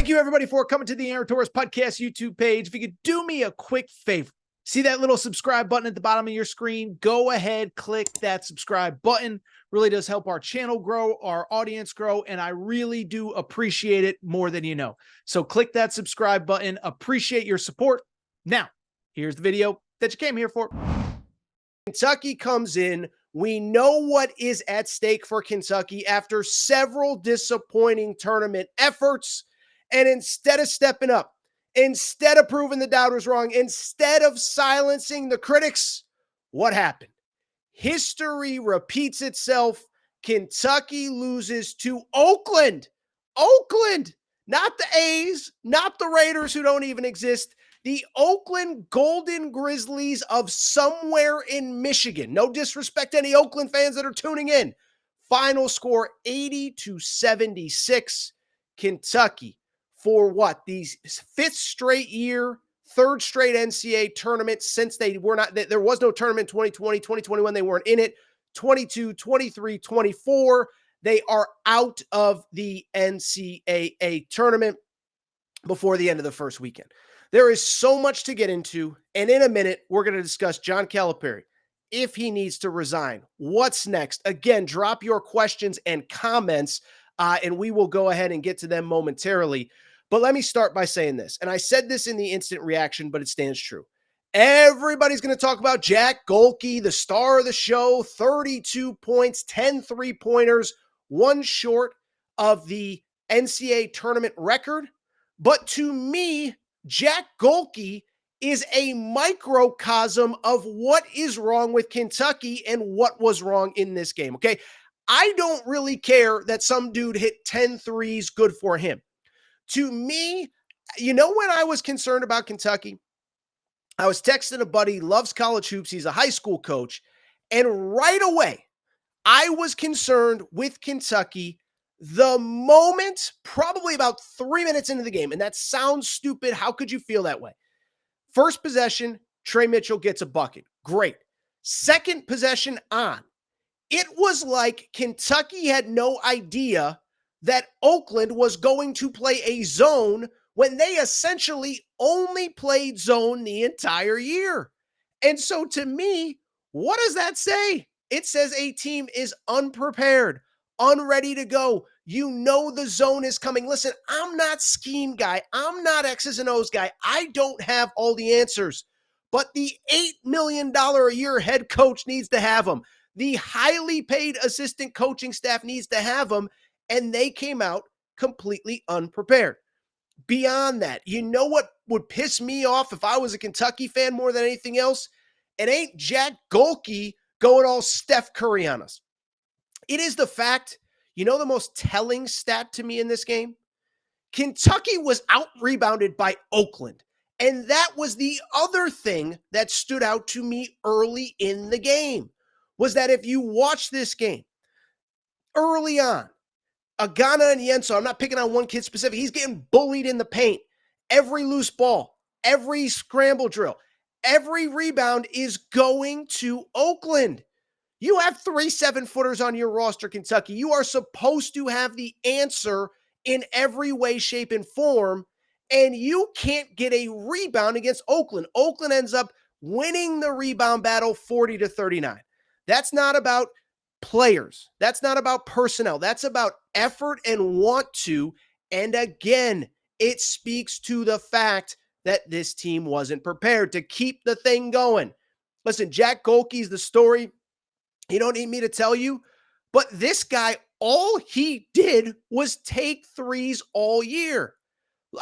Thank you, everybody, for coming to the Aaron Torres Podcast YouTube page. If you could do me a quick favor, see that little subscribe button at the bottom of your screen? Go ahead, click that subscribe button. Really does help our channel grow, our audience grow, and I really do appreciate it more than you know. So click that subscribe button. Appreciate your support. Now, here's the video that you came here for. Kentucky comes in. We know what is at stake for Kentucky after several disappointing tournament efforts. And instead of stepping up, instead of proving the doubters wrong, instead of silencing the critics, what happened? History repeats itself. Kentucky loses to Oakland. Oakland, not the A's, not the Raiders who don't even exist. The Oakland Golden Grizzlies of somewhere in Michigan. No disrespect to any Oakland fans that are tuning in. Final score 80-76. Kentucky. For what? The fifth straight year, third straight NCAA tournament since there was no tournament 2020, 2021, they weren't in it. 22, 23, 24, they are out of the NCAA tournament before the end of the first weekend. There is so much to get into, and in a minute, we're going to discuss John Calipari, if he needs to resign. What's next? Again, drop your questions and comments, and we will go ahead and get to them momentarily. But let me start by saying this, and I said this in the instant reaction, but it stands true. Everybody's going to talk about Jack Golke, the star of the show, 32 points, 10 three-pointers, one short of the NCAA tournament record. But to me, Jack Golke is a microcosm of what is wrong with Kentucky and what was wrong in this game, okay? I don't really care that some dude hit 10 threes, good for him. To me, you know when I was concerned about Kentucky? I was texting a buddy, loves college hoops. He's a high school coach. And right away, I was concerned with Kentucky the moment, probably about 3 minutes into the game. And that sounds stupid. How could you feel that way? First possession, Trey Mitchell gets a bucket. Great. Second possession on. It was like Kentucky had no idea that Oakland was going to play a zone when they essentially only played zone the entire year. And so to me, what does that say? It says a team is unprepared, unready to go. You know the zone is coming. Listen, I'm not scheme guy. I'm not X's and O's guy. I don't have all the answers. But the $8 million a year head coach needs to have them. The highly paid assistant coaching staff needs to have them. And they came out completely unprepared. Beyond that, you know what would piss me off if I was a Kentucky fan more than anything else? It ain't Jack Golke going all Steph Curry on us. It is the fact, you know the most telling stat to me in this game? Kentucky was out-rebounded by Oakland. And that was the other thing that stood out to me early in the game, was that if you watch this game, early on, Agana and Yenso, I'm not picking on one kid specific. He's getting bullied in the paint. Every loose ball, every scramble drill, every rebound is going to Oakland. You have 3 7-footers on your roster, Kentucky. You are supposed to have the answer in every way, shape, and form, and you can't get a rebound against Oakland. Oakland ends up winning the rebound battle 40-39. That's not about players. That's not about personnel. That's about effort and want to. And again, it speaks to the fact that this team wasn't prepared to keep the thing going. Listen, Jack Golke's the story. You don't need me to tell you, but this guy, all he did was take threes all year.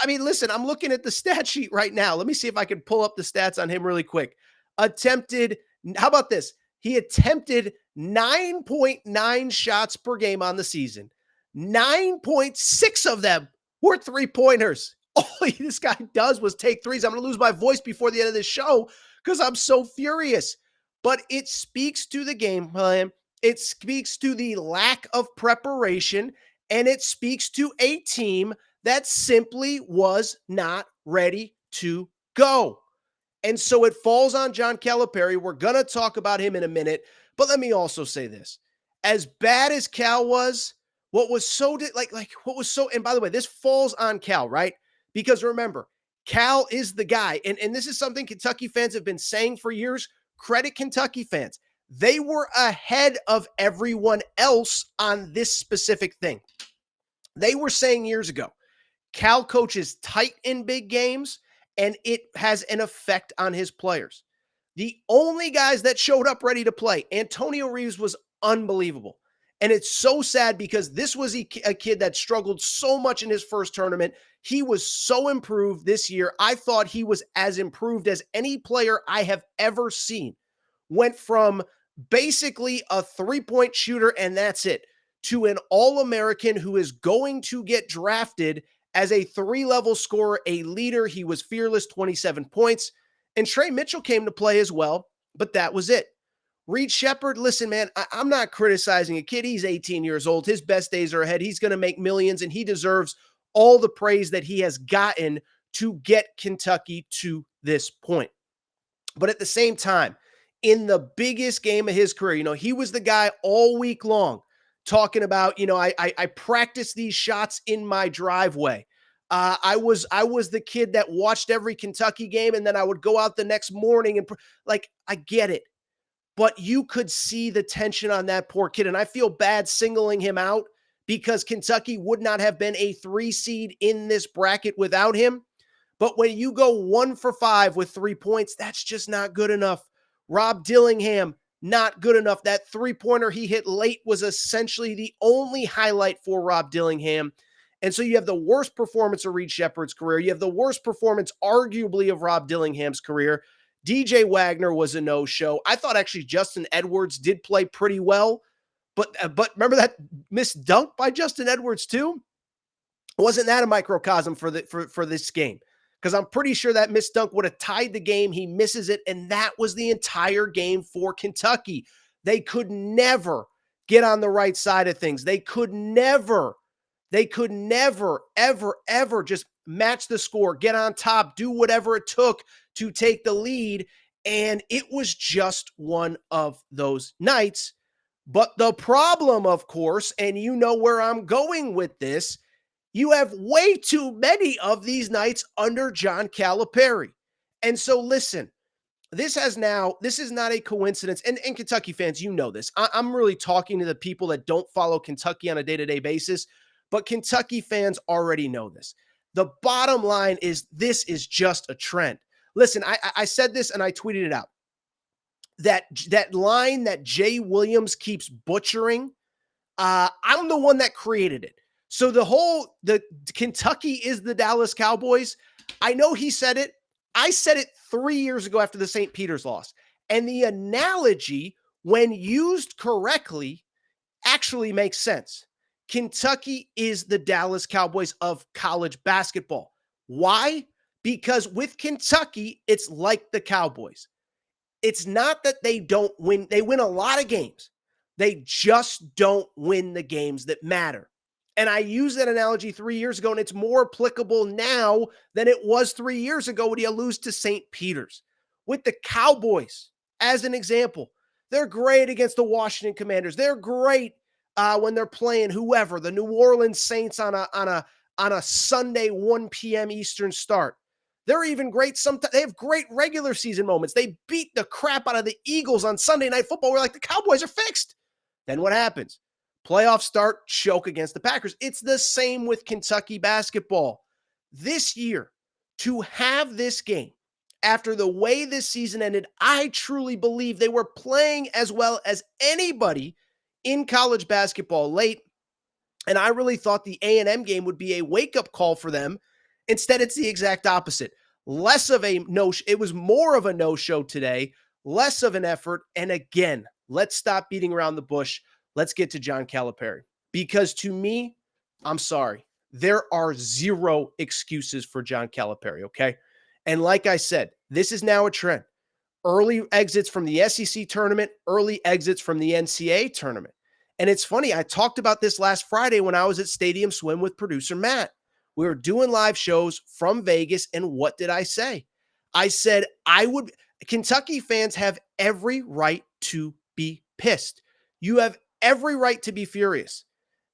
I mean, listen, I'm looking at the stat sheet right now. Let me see if I can pull up the stats on him really quick. How about this? He attempted 9.9 shots per game on the season. 9.6 of them were three-pointers. All this guy does was take threes. I'm going to lose my voice before the end of this show because I'm so furious. But it speaks to the game plan. It speaks to the lack of preparation, and it speaks to a team that simply was not ready to go. And so it falls on John Calipari. We're going to talk about him in a minute, but let me also say this. As bad as Cal was, what was so what was so, and by the way, this falls on Cal, right? Because remember, Cal is the guy, and this is something Kentucky fans have been saying for years. Credit Kentucky fans. They were ahead of everyone else on this specific thing. They were saying years ago, Cal coaches tight in big games, and it has an effect on his players. The only guys that showed up ready to play, Antonio Reeves was unbelievable. And it's so sad because this was a kid that struggled so much in his first tournament. He was so improved this year. I thought he was as improved as any player I have ever seen. Went from basically a three-point shooter, and that's it, to an All-American who is going to get drafted as a three-level scorer, a leader. He was fearless, 27 points. And Trey Mitchell came to play as well, but that was it. Reed Sheppard, listen, man, I'm not criticizing a kid. He's 18 years old. His best days are ahead. He's going to make millions, and he deserves all the praise that he has gotten to get Kentucky to this point. But at the same time, in the biggest game of his career, he was the guy all week long talking about, I practice these shots in my driveway. I was the kid that watched every Kentucky game, and then I would go out the next morning and I get it. But you could see the tension on that poor kid. And I feel bad singling him out because Kentucky would not have been a 3 seed in this bracket without him. But when you go 1 for 5 with 3 points, that's just not good enough. Rob Dillingham, not good enough. That 3-pointer he hit late was essentially the only highlight for Rob Dillingham. And so you have the worst performance of Reed Sheppard's career. You have the worst performance, arguably, of Rob Dillingham's career. DJ Wagner was a no-show. I thought actually Justin Edwards did play pretty well, but remember that missed dunk by Justin Edwards too? Wasn't that a microcosm for this game? Because I'm pretty sure that missed dunk would have tied the game. He misses it, and that was the entire game for Kentucky. They could never get on the right side of things. They could never, ever just match the score, get on top, do whatever it took to take the lead. And it was just one of those nights. But the problem, of course, and you know where I'm going with this, you have way too many of these nights under John Calipari. And so listen, this is not a coincidence. And Kentucky fans, you know this. I'm really talking to the people that don't follow Kentucky on a day-to-day basis, but Kentucky fans already know this. The bottom line is this is just a trend. Listen, I said this and I tweeted it out. That line that Jay Williams keeps butchering, I'm the one that created it. So the Kentucky is the Dallas Cowboys. I know he said it. I said it 3 years ago after the St. Peter's loss. And the analogy, when used correctly, actually makes sense. Kentucky is the Dallas Cowboys of college basketball. Why? Because with Kentucky, it's like the Cowboys. It's not that they don't win. They win a lot of games. They just don't win the games that matter. And I used that analogy 3 years ago, and it's more applicable now than it was 3 years ago when you lose to St. Peter's. With the Cowboys, as an example, they're great against the Washington Commanders. They're great when they're playing whoever, the New Orleans Saints on a Sunday 1 p.m. Eastern start. They're even great sometimes. They have great regular season moments. They beat the crap out of the Eagles on Sunday Night Football. We're like, the Cowboys are fixed. Then what happens? Playoff start, choke against the Packers. It's the same with Kentucky basketball. This year, to have this game, after the way this season ended, I truly believe they were playing as well as anybody in college basketball late. And I really thought the A&M game would be a wake-up call for them. Instead, it's the exact opposite. It was more of a no-show today, less of an effort. And again, let's stop beating around the bush. Let's get to John Calipari. Because to me, I'm sorry, there are zero excuses for John Calipari, okay? And like I said, this is now a trend. Early exits from the SEC tournament, early exits from the NCAA tournament. And it's funny, I talked about this last Friday when I was at Stadium Swim with producer Matt. We were doing live shows from Vegas, and what did I say? I said Kentucky fans have every right to be pissed. You have every right to be furious.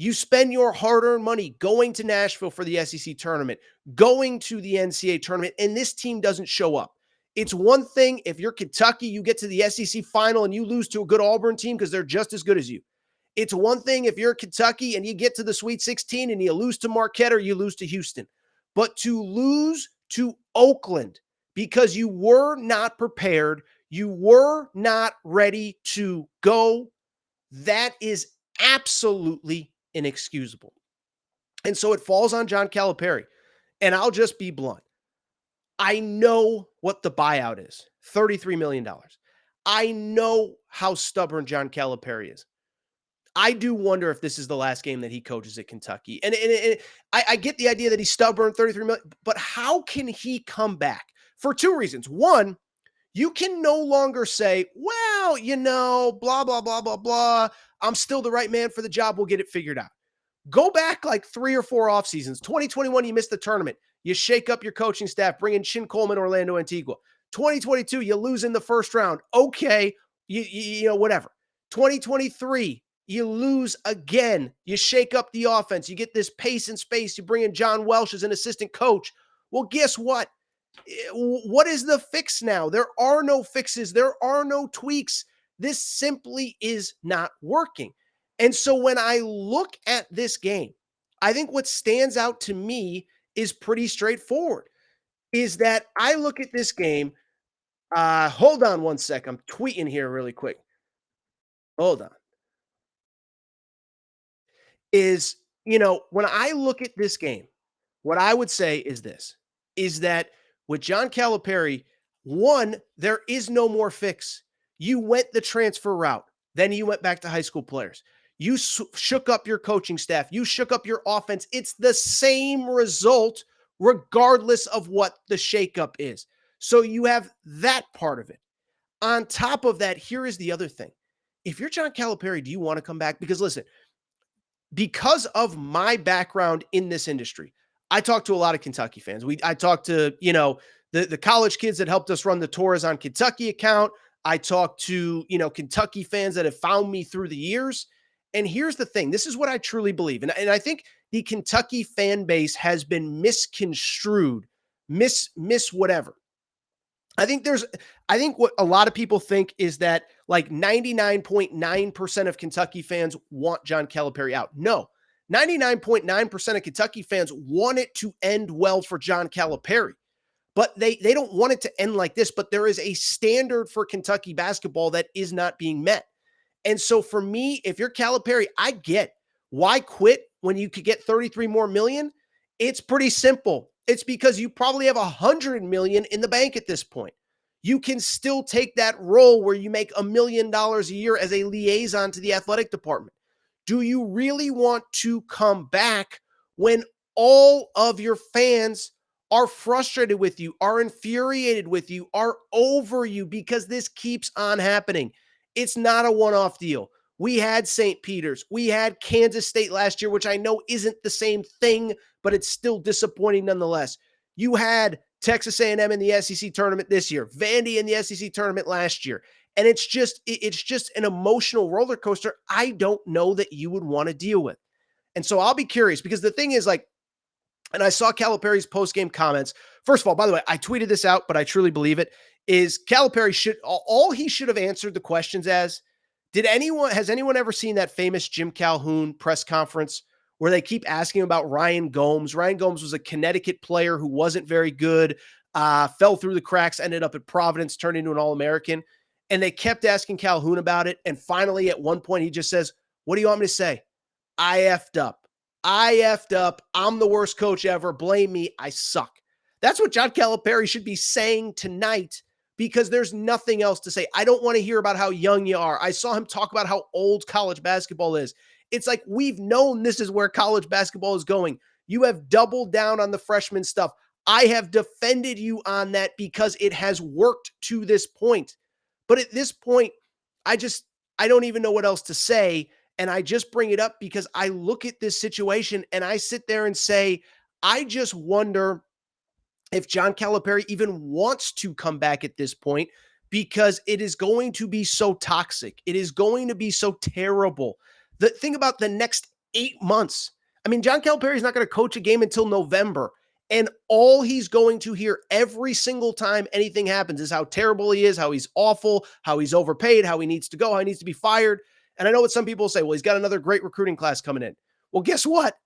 You spend your hard-earned money going to Nashville for the SEC tournament, going to the NCAA tournament, and this team doesn't show up. It's one thing if you're Kentucky, you get to the SEC final and you lose to a good Auburn team because they're just as good as you. It's one thing if you're Kentucky and you get to the Sweet 16 and you lose to Marquette or you lose to Houston. But to lose to Oakland because you were not prepared, you were not ready to go, that is absolutely inexcusable. And so it falls on John Calipari. And I'll just be blunt. I know what the buyout is, $33 million. I know how stubborn John Calipari is. I do wonder if this is the last game that he coaches at Kentucky. And I get the idea that he's stubborn, 33 million, but how can he come back? For two reasons. One, you can no longer say, well, blah, blah, blah, blah, blah. I'm still the right man for the job. We'll get it figured out. Go back like 3 or 4 off seasons. 2021, you missed the tournament. You shake up your coaching staff, bring in Chin Coleman, Orlando Antigua. 2022, you lose in the first round. Okay, whatever. 2023, you lose again. You shake up the offense. You get this pace and space. You bring in John Welsh as an assistant coach. Well, guess what? What is the fix now? There are no fixes. There are no tweaks. This simply is not working. And so when I look at this game, I think what stands out to me is pretty straightforward, is that I look at this game. Hold on one sec. I'm tweeting here really quick. Hold on. When I look at this game, what I would say is this, is that with John Calipari, one, there is no more fix. You went the transfer route. Then you went back to high school players. You shook up your coaching staff. You shook up your offense. It's the same result regardless of what the shakeup is. So you have that part of it. On top of that, here is the other thing. If you're John Calipari, do you want to come back? Because listen, because of my background in this industry, I talk to a lot of Kentucky fans. I talk to, the college kids that helped us run the Torres on Kentucky account. I talk to, Kentucky fans that have found me through the years. And here's the thing. This is what I truly believe. And I think the Kentucky fan base has been misconstrued, miss whatever. I think what a lot of people think is that like 99.9% of Kentucky fans want John Calipari out. No, 99.9% of Kentucky fans want it to end well for John Calipari, but they don't want it to end like this. But there is a standard for Kentucky basketball that is not being met. And so for me, if you're Calipari, I get why quit when you could get 33 more million. It's pretty simple. It's because you probably have 100 million in the bank at this point. You can still take that role where you make $1 million a year as a liaison to the athletic department. Do you really want to come back when all of your fans are frustrated with you, are infuriated with you, are over you because this keeps on happening? It's not a one-off deal. We had St. Peter's. We had Kansas State last year, which I know isn't the same thing, but it's still disappointing nonetheless. You had Texas A&M in the SEC tournament this year, Vandy in the SEC tournament last year. And it's just an emotional roller coaster I don't know that you would want to deal with. And so I'll be curious because the thing is and I saw Calipari's post-game comments. First of all, by the way, I tweeted this out, but I truly believe it, is Calipari he should have answered the questions as, has anyone ever seen that famous Jim Calhoun press conference where they keep asking about Ryan Gomes? Ryan Gomes was a Connecticut player who wasn't very good, fell through the cracks, ended up at Providence, turned into an All-American. And they kept asking Calhoun about it. And finally, at one point, he just says, what do you want me to say? I effed up. I'm the worst coach ever. Blame me. I suck. That's what John Calipari should be saying tonight because there's nothing else to say. I don't want to hear about how young you are. I saw him talk about how old college basketball is. It's like we've known this is where college basketball is going. You have doubled down on the freshman stuff. I have defended you on that because it has worked to this point. But at this point, I don't even know what else to say. And I just bring it up because I look at this situation and I sit there and say, I just wonder if John Calipari even wants to come back at this point because it is going to be so toxic. It is going to be so terrible. The thing about the next 8 months. I mean, John Calipari is not going to coach a game until November. And all he's going to hear every single time anything happens is how terrible he is, how he's awful, how he's overpaid, how he needs to go, how he needs to be fired. And I know what some people say, well, he's got another great recruiting class coming in. Well, guess what?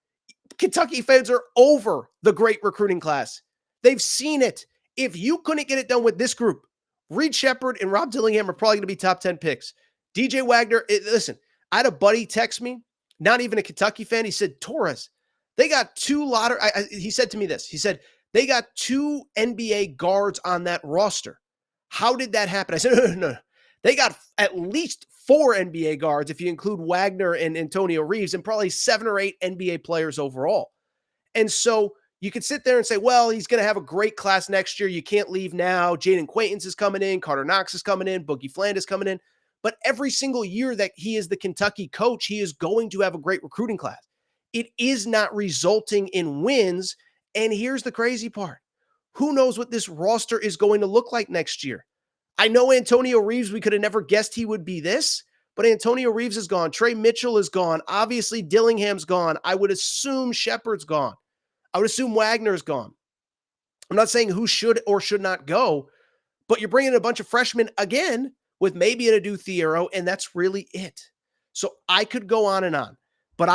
Kentucky fans are over the great recruiting class. They've seen it. If you couldn't get it done with this group, Reed Sheppard and Rob Dillingham are probably going to be top 10 picks. DJ Wagner, listen, I had a buddy text me, not even a Kentucky fan. He said, Torres, they got two lottery. He said to me this. He said, they got two NBA guards on that roster. How did that happen? I said, no. They got at least 4 NBA guards if you include Wagner and Antonio Reeves, and probably 7 or 8 NBA players overall. And so you could sit there and say, well, he's going to have a great class next year. You can't leave now. Jaden Quaintance is coming in. Carter Knox is coming in. Boogie Fland is coming in. But every single year that he is the Kentucky coach, he is going to have a great recruiting class. It is not resulting in wins. And here's the crazy part. Who knows what this roster is going to look like next year? I know Antonio Reeves, we could have never guessed he would be this, but Antonio Reeves is gone. Trey Mitchell is gone. Obviously, Dillingham's gone. I would assume Shepherd's gone. I would assume Wagner's gone. I'm not saying who should or should not go, but you're bringing in a bunch of freshmen again with maybe an Adu Thiero, and that's really it. So I could go on and on, but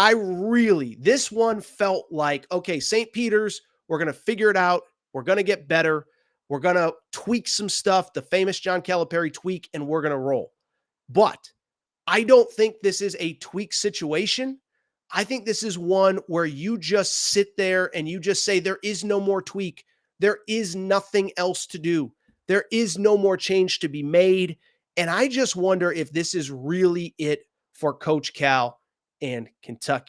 this one felt like, okay, St. Peter's, we're going to figure it out. We're going to get better. We're going to tweak some stuff, the famous John Calipari tweak, and we're going to roll. But I don't think this is a tweak situation. I think this is one where you just sit there and you just say, there is no more tweak. There is nothing else to do. There is no more change to be made. And I just wonder if this is really it for Coach Cal and Kentucky.